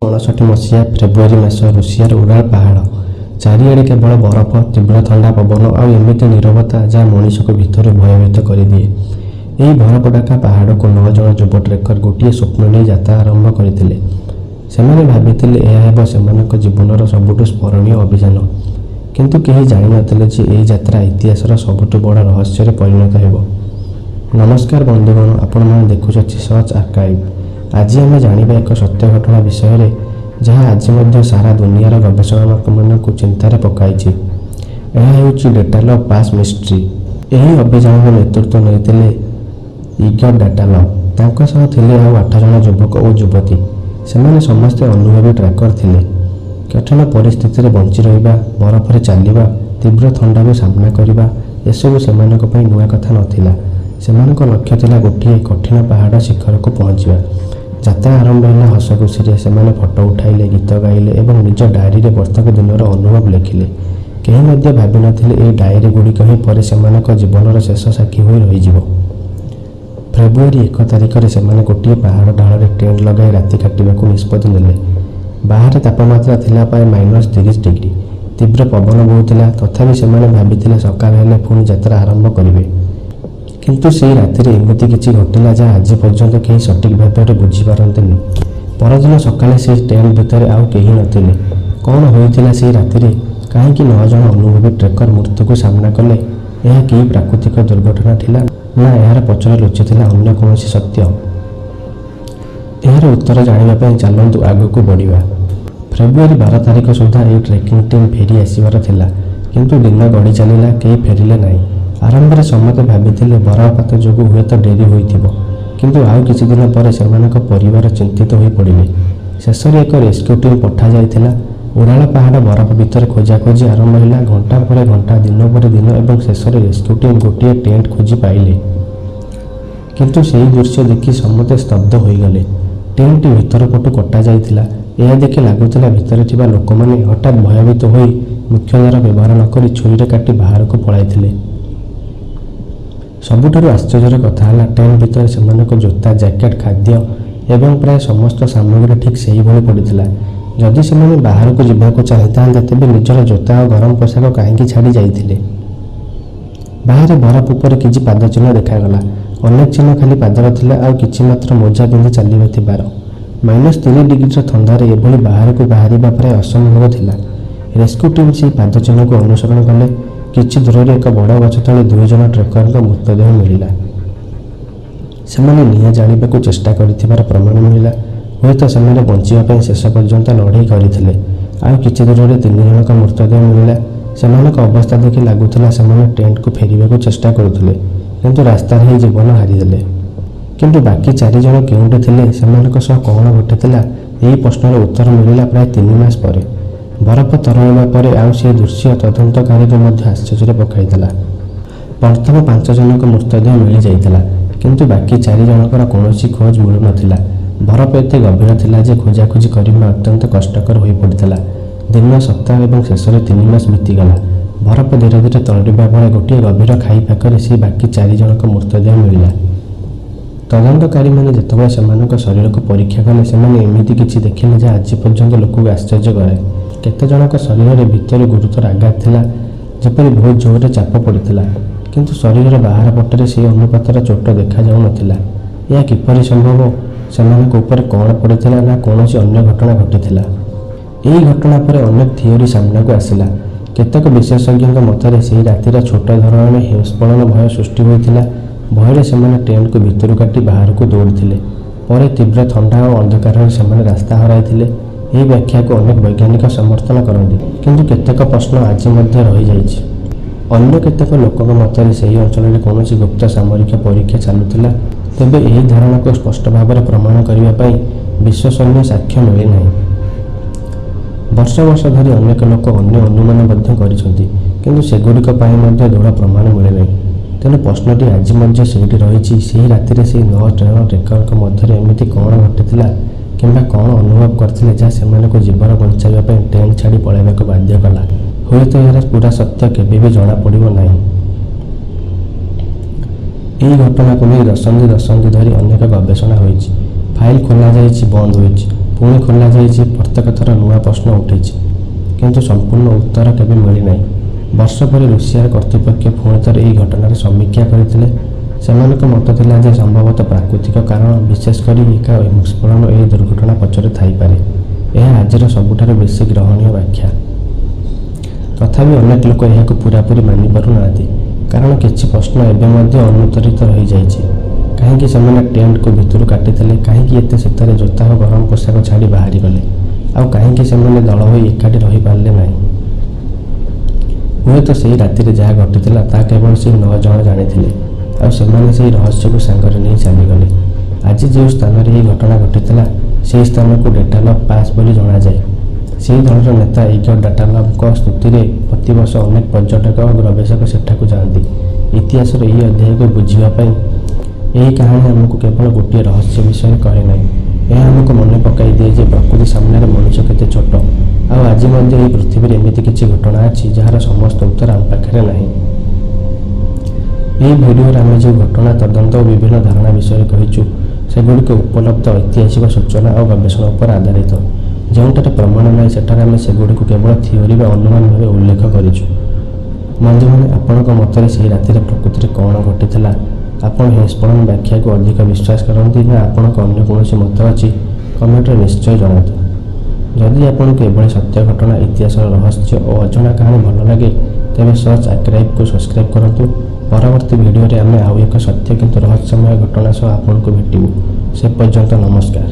1959 ମସିହା ଫେବୃଆରୀ ମାସ ରୁଷିଆର ଉରାଳ ପାହାଡ଼। ଚାରିଆଡ଼େ କେବଳ ବରଫ, ତୀବ୍ର ଥଣ୍ଡା ପବନ ଆଉ ଏମିତି ନୀରବତା ଯାହା ମଣିଷକୁ ଭିତରୁ ଭୟଭୀତ କରିଦିଏ। ଏହି ବରଫଢାକା ପାହାଡ଼କୁ 9 ଜଣ ଯୁବ ଟ୍ରେକର ଗୋଟିଏ ସ୍ୱପ୍ନ ନେଇ ଯାତ୍ରା ଆରମ୍ଭ କରିଥିଲେ। ସେମାନେ ଭାବିଥିଲେ ଏହା ହେବ ସେମାନଙ୍କ ଜୀବନର ସବୁଠୁ ସ୍ମରଣୀୟ ଅଭିଯାନ। କିନ୍ତୁ କେହି ଜାଣିନଥିଲେ ଯେ ଏହି ଯାତ୍ରା ଇତିହାସର ସବୁଠୁ ବଡ଼ ରହସ୍ୟରେ ପରିଣତ ହେବ। ନମସ୍କାର ବନ୍ଧୁଗଣ, ଆପଣମାନେ ଦେଖୁଛନ୍ତି ସର୍ଚ୍ଚ ଆର୍କାଇଭ୍। ଆଜି ଆମେ ଜାଣିବା ଏକ ସତ୍ୟ ଘଟଣା ବିଷୟରେ ଯାହା ଆଜି ମଧ୍ୟ ସାରା ଦୁନିଆର ଗବେଷକମାନଙ୍କୁ ଚିନ୍ତାରେ ପକାଇଛି। ଏହା ହେଉଛି ଡେଟାଲଭ୍ ପାସ୍ ମିଷ୍ଟ୍ରି। ଏହି ଅଭିଯାନର ନେତୃତ୍ୱ ନେଇଥିଲେ ଇଗୋର ଡାଟାଲଭ୍। ତାଙ୍କ ସହ ଥିଲେ ଆଉ 8 ଜଣ ଯୁବକ ଓ ଯୁବତୀ। ସେମାନେ ସମସ୍ତେ ଅନୁଭବୀ ଟ୍ରାକର ଥିଲେ। କଠିନ ପରିସ୍ଥିତିରେ ବଞ୍ଚି ରହିବା, ବରଫରେ ଚାଲିବା, ତୀବ୍ର ଥଣ୍ଡାକୁ ସାମ୍ନା କରିବା ଏସବୁ ସେମାନଙ୍କ ପାଇଁ ନୂଆ କଥା ନଥିଲା। ସେମାନଙ୍କ ଲକ୍ଷ୍ୟ ଥିଲା ଗୋଟିଏ କଠିନ ପାହାଡ଼ ଶିଖରକୁ ପହଞ୍ଚିବା। ଯାତ୍ରା ଆରମ୍ଭ ହେଲା ହସ ଖୁସିରେ। ସେମାନେ ଫଟୋ ଉଠାଇଲେ, ଗୀତ ଗାଇଲେ ଏବଂ ନିଜ ଡାଏରୀରେ ପ୍ରତ୍ୟେକ ଦିନର ଅନୁଭବ ଲେଖିଲେ। କେହି ମଧ୍ୟ ଭାବିନଥିଲେ ଏହି ଡାଏରୀ ଗୁଡ଼ିକ ହିଁ ପରେ ସେମାନଙ୍କ ଜୀବନର ଶେଷ ସାକ୍ଷୀ ହୋଇ ରହିଯିବ। ଫେବୃଆରୀ 1 ତାରିଖରେ ସେମାନେ ଗୋଟିଏ ପାହାଡ଼ ଢାଳରେ ଟେଣ୍ଟ ଲଗାଇ ରାତି କାଟିବାକୁ ନିଷ୍ପତ୍ତି ନେଲେ। ବାହାରେ ତାପମାତ୍ରା ଥିଲା ପ୍ରାୟ -30 ଡିଗ୍ରୀ। ତୀବ୍ର ପବନ ବହୁଥିଲା। ତଥାପି ସେମାନେ ଭାବିଥିଲେ ସକାଳ ହେଲେ ପୁଣି ଯାତ୍ରା ଆରମ୍ଭ କରିବେ। କିନ୍ତୁ ସେହି ରାତିରେ ଏମିତି କିଛି ଘଟିଲା ଯାହା ଆଜି ପର୍ଯ୍ୟନ୍ତ କେହି ସଠିକ୍ ଭାବରେ ବୁଝିପାରନ୍ତିନି। ପରଦିନ ସକାଳେ ସେହି ଟେଣ୍ଟ ଭିତରେ ଆଉ କେହି ନଥିଲେ। କ'ଣ ହୋଇଥିଲା ସେହି ରାତିରେ? କାହିଁକି 9 ଜଣ ଅନୁଭବୀ ଟ୍ରେକର ମୃତ୍ୟୁକୁ ସାମ୍ନା କଲେ? ଏହା କି ପ୍ରାକୃତିକ ଦୁର୍ଘଟଣା ଥିଲା, ନା ଏହାର ପଛରେ ଲୁଚିଥିଲା ଅନ୍ୟ କୌଣସି ସତ୍ୟ? ଏହାର ଉତ୍ତର ଜାଣିବା ପାଇଁ ଚାଲନ୍ତୁ ଆଗକୁ ବଢ଼ିବା। ଫେବୃଆରୀ 12 ତାରିଖ ସୁଦ୍ଧା ଏହି ଟ୍ରେକିଂ ଟିମ୍ ଫେରି ଆସିବାର ଥିଲା। କିନ୍ତୁ ଦିନ ଗଡ଼ି ଚାଲିଲା, କେହି ଫେରିଲେ ନାହିଁ। ଆରମ୍ଭରେ ସମସ୍ତେ ଭାବିଥିଲେ ବରଫପାତ ଯୋଗୁଁ ହୁଏତ ଡେରି ହୋଇଥିବ। କିନ୍ତୁ ଆଉ କିଛି ଦିନ ପରେ ସେମାନଙ୍କ ପରିବାର ଚିନ୍ତିତ ହୋଇପଡ଼ିଲେ। ଶେଷରେ ଏକ ରେସ୍କ୍ୟୁ ଟିମ୍ ପଠାଯାଇଥିଲା। ଉରାଳ ପାହାଡ଼ ବରଫ ଭିତରେ ଖୋଜାଖୋଜି ଆରମ୍ଭ ହେଲା। ଘଣ୍ଟା ପରେ ଘଣ୍ଟା, ଦିନ ପରେ ଦିନ ଏବଂ ଶେଷରେ ରେସ୍କ୍ୟୁ ଟିମ୍ ଗୋଟିଏ ଟେଣ୍ଟ ଖୋଜି ପାଇଲେ। କିନ୍ତୁ ସେହି ଦୃଶ୍ୟ ଦେଖି ସମସ୍ତେ ସ୍ତବ୍ଧ ହୋଇଗଲେ। ଟେଣ୍ଟଟି ଭିତର ପଟୁ କଟାଯାଇଥିଲା। ଏହା ଦେଖି ଲାଗୁଥିଲା ଭିତରେ ଥିବା ଲୋକମାନେ ହଠାତ୍ ଭୟଭୀତ ହୋଇ ମୁଖ୍ୟଦ୍ୱାର ବ୍ୟବହାର ନକରି ଛୁରୀରେ କାଟି ବାହାରକୁ ପଳାଇଥିଲେ। ସବୁଠାରୁ ଆଶ୍ଚର୍ଯ୍ୟର କଥା ହେଲା, ଟେଣ୍ଟ ଭିତରେ ସେମାନଙ୍କ ଜୋତା, ଜ୍ୟାକେଟ୍, ଖାଦ୍ୟ ଏବଂ ପ୍ରାୟ ସମସ୍ତ ସାମଗ୍ରୀ ଠିକ୍ ସେହିଭଳି ପଡ଼ିଥିଲା। ଯଦି ସେମାନେ ବାହାରକୁ ଯିବାକୁ ଚାହିଁଥାନ୍ତେ, ତେବେ ନିଜର ଜୋତା ଓ ଗରମ ପୋଷାକ କାହିଁକି ଛାଡ଼ି ଯାଇଥିଲେ? ବାହାରେ ବରଫ ଉପରେ କିଛି ପାଦଚିହ୍ନ ଦେଖାଗଲା। ଅନେକ ଚିହ୍ନ ଖାଲି ପାଦର ଥିଲା, ଆଉ କିଛି ମାତ୍ର ମୋଜା ପିନ୍ଧି ଚାଲିଥିବାର। -30 ଡିଗ୍ରୀର ଥଣ୍ଡାରେ ଏଭଳି ବାହାରକୁ ବାହାରିବା ପ୍ରାୟ ଅସମ୍ଭବ ଥିଲା। ରେସ୍କ୍ୟୁ ଟିମ୍ ସେହି ପାଦଚିହ୍ନକୁ ଅନୁସରଣ କଲେ। କିଛି ଦୂରରେ ଏକ ବଡ଼ ଗଛ ତଳେ 2 ଜଣ ଟ୍ରେକରଙ୍କ ମୃତଦେହ ମିଳିଲା। ସେମାନେ ନିଆଁ ଜାଳିବାକୁ ଚେଷ୍ଟା କରିଥିବାର ପ୍ରମାଣ ମିଳିଲା। ହୁଏତ ସେମାନେ ବଞ୍ଚିବା ପାଇଁ ଶେଷ ପର୍ଯ୍ୟନ୍ତ ଲଢ଼େଇ କରିଥିଲେ। ଆଉ କିଛି ଦୂରରେ 3 ଜଣଙ୍କ ମୃତଦେହ ମିଳିଲା। ସେମାନଙ୍କ ଅବସ୍ଥା ଦେଖି ଲାଗୁଥିଲା ସେମାନେ ଟେଣ୍ଟକୁ ଫେରିବାକୁ ଚେଷ୍ଟା କରୁଥିଲେ, କିନ୍ତୁ ରାସ୍ତାରେ ହିଁ ଜୀବନ ହାରିଦେଲେ। କିନ୍ତୁ ବାକି 4 ଜଣ କେଉଁଠି ଥିଲେ? ସେମାନଙ୍କ ସହ କ'ଣ ଘଟିଥିଲା? ଏହି ପ୍ରଶ୍ନର ଉତ୍ତର ମିଳିଲା ପ୍ରାୟ 3 ମାସ ପରେ। ବରଫ ତରଳିବା ପରେ ଆଉ ସେହି ଦୃଶ୍ୟ ତଦନ୍ତକାରୀଙ୍କୁ ମଧ୍ୟ ଆଶ୍ଚର୍ଯ୍ୟରେ ପକାଇଥିଲା। ପ୍ରଥମ 5 ଜଣଙ୍କ ମୃତଦେହ ମିଳିଯାଇଥିଲା, କିନ୍ତୁ ବାକି 4 ଜଣଙ୍କର କୌଣସି ଖୋଜ ମିଳୁନଥିଲା। ବରଫ ଏତେ ଗଭୀର ଥିଲା ଯେ ଖୋଜାଖୋଜି କରିବା ଅତ୍ୟନ୍ତ କଷ୍ଟକର ହୋଇପଡ଼ିଥିଲା। ଦିନ, ସପ୍ତାହ ଏବଂ ଶେଷରେ 3 ମାସ ବିତିଗଲା। ବରଫ ଧୀରେ ଧୀରେ ତରଳିବା ବେଳେ ଗୋଟିଏ ଗଭୀର ଖାଇ ପାଖରେ ସେହି ବାକି 4 ଜଣଙ୍କ ମୃତଦେହ ମିଳିଲା। ତଦନ୍ତକାରୀମାନେ ଯେତେବେଳେ ସେମାନଙ୍କ ଶରୀରକୁ ପରୀକ୍ଷା କଲେ, ସେମାନେ ଏମିତି କିଛି ଦେଖିଲେ ଯାହା ଆଜି ପର୍ଯ୍ୟନ୍ତ ଲୋକଙ୍କୁ ଆଶ୍ଚର୍ଯ୍ୟ କରାଏ। କେତେ ଜଣଙ୍କ ଶରୀରରେ ଭିତରେ ଗୁରୁତର ଆଘାତ ଥିଲା, ଯେପରି ବହୁତ ଜୋରରେ ଚାପ ପଡ଼ିଥିଲା। କିନ୍ତୁ ଶରୀରର ବାହାର ପଟରେ ସେହି ଅନୁପାତର ଚୋଟ ଦେଖାଯାଉନଥିଲା। ଏହା କିପରି ସମ୍ଭବ? ସେମାନଙ୍କ ଉପରେ କ'ଣ ପଡ଼ିଥିଲା, ନା କୌଣସି ଅନ୍ୟ ଘଟଣା ଘଟିଥିଲା? ଏହି ଘଟଣା ପରେ ଅନେକ ଥିଓରି ସାମ୍ନାକୁ ଆସିଲା। କେତେକ ବିଶେଷଜ୍ଞଙ୍କ ମତରେ ସେହି ରାତିର ଛୋଟ ଧରଣର ହିମସ୍ଖଳନ ଭୟ ସୃଷ୍ଟି ହୋଇଥିଲା। ଭୟରେ ସେମାନେ ଟେଣ୍ଟକୁ ଭିତରୁ କାଟି ବାହାରକୁ ଦୌଡ଼ିଥିଲେ। ପରେ ତୀବ୍ର ଥଣ୍ଡା ଓ ଅନ୍ଧକାରରେ ସେମାନେ ରାସ୍ତା ହରାଇଥିଲେ। ଏହି ବ୍ୟାଖ୍ୟାକୁ ଅନେକ ବୈଜ୍ଞାନିକ ସମର୍ଥନ କରନ୍ତି, କିନ୍ତୁ କେତେକ ପ୍ରଶ୍ନ ଆଜି ମଧ୍ୟ ରହିଯାଇଛି। ଅନ୍ୟ କେତେକ ଲୋକଙ୍କ ମତରେ ସେହି ଅଞ୍ଚଳରେ କୌଣସି ଗୁପ୍ତ ସାମରିକ ପରୀକ୍ଷା ଚାଲୁଥିଲା। ତେବେ ଏହି ଧାରଣାକୁ ସ୍ପଷ୍ଟ ଭାବରେ ପ୍ରମାଣ କରିବା ପାଇଁ ବିଶ୍ୱସନୀୟ ସାକ୍ଷ୍ୟ ମିଳିନାହିଁ। ବର୍ଷ ବର୍ଷ ଧରି ଅନେକ ଲୋକ ଅନ୍ୟ ଅନୁମାନ ମଧ୍ୟ କରିଛନ୍ତି, କିନ୍ତୁ ସେଗୁଡ଼ିକ ପାଇଁ ମଧ୍ୟ ଦୃଢ଼ ପ୍ରମାଣ ମିଳେନାହିଁ। ତେଣୁ ପ୍ରଶ୍ନଟି ଆଜି ମଧ୍ୟ ସେଇଠି ରହିଛି। ସେହି ରାତିରେ ସେହି 9 ଜଣ ଟ୍ରେକରଙ୍କ ମଧ୍ୟରେ ଏମିତି କ'ଣ ଘଟିଥିଲା, କିମ୍ବା କ'ଣ ଅନୁଭବ କରିଥିଲେ ଯାହା ସେମାନଙ୍କୁ ଜୀବନ ବଞ୍ଚାଇବା ପାଇଁ ଟେଣ୍ଟ ଛାଡ଼ି ପଳାଇବାକୁ ବାଧ୍ୟ କଲା? ହୁଏତ ଏହାର ପୁରା ସତ୍ୟ କେବେ ବି ଜଣାପଡ଼ିବ ନାହିଁ। ଏହି ଘଟଣାକୁ ନେଇ ଦଶନ୍ଧି ଧରି ଅନେକ ଗବେଷଣା ହୋଇଛି। ଫାଇଲ୍ ଖୋଲାଯାଇଛି, ବନ୍ଦ ହୋଇଛି। ପୁଣି ଖୋଲାଯାଇଛି। ପ୍ରତ୍ୟେକ ଥର ନୂଆ ପ୍ରଶ୍ନ ଉଠିଛି, କିନ୍ତୁ ସମ୍ପୂର୍ଣ୍ଣ ଉତ୍ତର କେବେ ମିଳିନାହିଁ। ବର୍ଷ ପରେ ରୁଷିଆର କର୍ତ୍ତୃପକ୍ଷ ପୁଣି ଥରେ ଏହି ଘଟଣାର ସମୀକ୍ଷା କରିଥିଲେ। ସେମାନଙ୍କ ମତ ଥିଲା ଯେ ସମ୍ଭବତଃ ପ୍ରାକୃତିକ କାରଣ, ବିଶେଷ କରି ଏକ ବିସ୍ଫୋରଣ ଏହି ଦୁର୍ଘଟଣା ପଛରେ ଥାଇପାରେ। ଏହା ଆଜିର ସବୁଠାରୁ ବେଶୀ ଗ୍ରହଣୀୟ ବ୍ୟାଖ୍ୟା। ତଥାପି ଅନେକ ଲୋକ ଏହାକୁ ପୂରାପୂରି ମାନିପାରୁନାହାନ୍ତି, କାରଣ କିଛି ପ୍ରଶ୍ନ ଏବେ ମଧ୍ୟ ଅନୁତ୍ତରିତ ରହିଯାଇଛି। କାହିଁକି ସେମାନେ ଟେଣ୍ଟକୁ ଭିତରୁ କାଟିଥିଲେ? କାହିଁକି ଏତେ ଶୀତରେ ଜୋତା ଓ ଗରମ ପୋଷାକ ଛାଡ଼ି ବାହାରିଗଲେ? ଆଉ କାହିଁକି ସେମାନେ ଦଳ ହୋଇ ଏକାଠି ରହିପାରିଲେ ନାହିଁ? ହୁଏତ ସେହି ରାତିରେ ଯାହା ଘଟିଥିଲା ତାହା କେବଳ ସେହି 9 ଜଣ ଜାଣିଥିଲେ, ଆଉ ସେମାନେ ସେହି ରହସ୍ୟକୁ ସାଙ୍ଗରେ ନେଇ ଚାଲିଗଲେ। ଆଜି ଯେଉଁ ସ୍ଥାନରେ ଏହି ଘଟଣା ଘଟିଥିଲା, ସେହି ସ୍ଥାନକୁ ଡେଟାଲଭ୍ ପାସ୍ ବୋଲି ଜଣାଯାଏ। ସେହି ଦଳର ନେତା ଇଗୋର ଡାଟାଲଭଙ୍କ ସ୍ମୃତିରେ ପ୍ରତିବର୍ଷ ଅନେକ ପର୍ଯ୍ୟଟକ ଓ ଗବେଷକ ସେଠାକୁ ଯାଆନ୍ତି। ଇତିହାସର ଏହି ଅଧ୍ୟାୟକୁ ବୁଝିବା ପାଇଁ ଏହି କାହାଣୀ ଆମକୁ କେବଳ ଗୋଟିଏ ରହସ୍ୟ ବିଷୟରେ କହେ ନାହିଁ, ଏହା ଆମକୁ ମନେ ପକାଇ ଦିଏ ଯେ ପ୍ରକୃତି ସାମ୍ନାରେ ମଣିଷ କେତେ ଛୋଟ, ଆଉ ଆଜି ମଧ୍ୟ ଏହି ପୃଥିବୀରେ ଏମିତି କିଛି ଘଟଣା ଅଛି ଯାହାର ସମସ୍ତ ଉତ୍ତର ଆମ ପାଖରେ ନାହିଁ। ଏହି ଭିଡ଼ିଓରେ ଆମେ ଯେଉଁ ଘଟଣା, ତଦନ୍ତ ଓ ବିଭିନ୍ନ ଧାରଣା ବିଷୟରେ କହିଛୁ, ସେଗୁଡ଼ିକ ଉପଲବ୍ଧ ଐତିହାସିକ ସୂଚନା ଓ ଗବେଷଣା ଉପରେ ଆଧାରିତ। ଯେଉଁଠାରେ ପ୍ରମାଣ ନାହିଁ, ସେଠାରେ ଆମେ ସେଗୁଡ଼ିକୁ କେବଳ ଥିଓରି ବା ଅନୁମାନ ଭାବେ ଉଲ୍ଲେଖ କରିଛୁ। ବନ୍ଧୁମାନେ, ଆପଣଙ୍କ ମତରେ ସେହି ରାତିରେ ପ୍ରକୃତିରେ କ'ଣ ଘଟିଥିଲା? ଆପଣ ହେସ୍ପରନ୍ ବ୍ୟାଖ୍ୟାକୁ ଅଧିକ ବିଶ୍ୱାସ କରନ୍ତି ନା ଆପଣଙ୍କ ଅନ୍ୟ କୌଣସି ମତ ଅଛି? କମେଣ୍ଟରେ ନିଶ୍ଚୟ ଜଣାନ୍ତୁ। ଯଦି ଆପଣଙ୍କୁ ଏଭଳି ସତ୍ୟ ଘଟଣା, ଇତିହାସର ରହସ୍ୟ ଓ ଅଜଣା କାହାଣୀ ଭଲ ଲାଗେ, ତେବେ ସର୍ଚ୍ଚ ଆର୍କାଇଭ୍କୁ ସବସ୍କ୍ରାଇବ୍ କରନ୍ତୁ। ପରବର୍ତ୍ତୀ ଭିଡ଼ିଓରେ ଆମେ ଆଉ ଏକ ସତ୍ୟ କିନ୍ତୁ ରହସ୍ୟମୟ ଘଟଣା ସହ ଆପଣଙ୍କୁ ଭେଟିବୁ। ସେ ପର୍ଯ୍ୟନ୍ତ ନମସ୍କାର।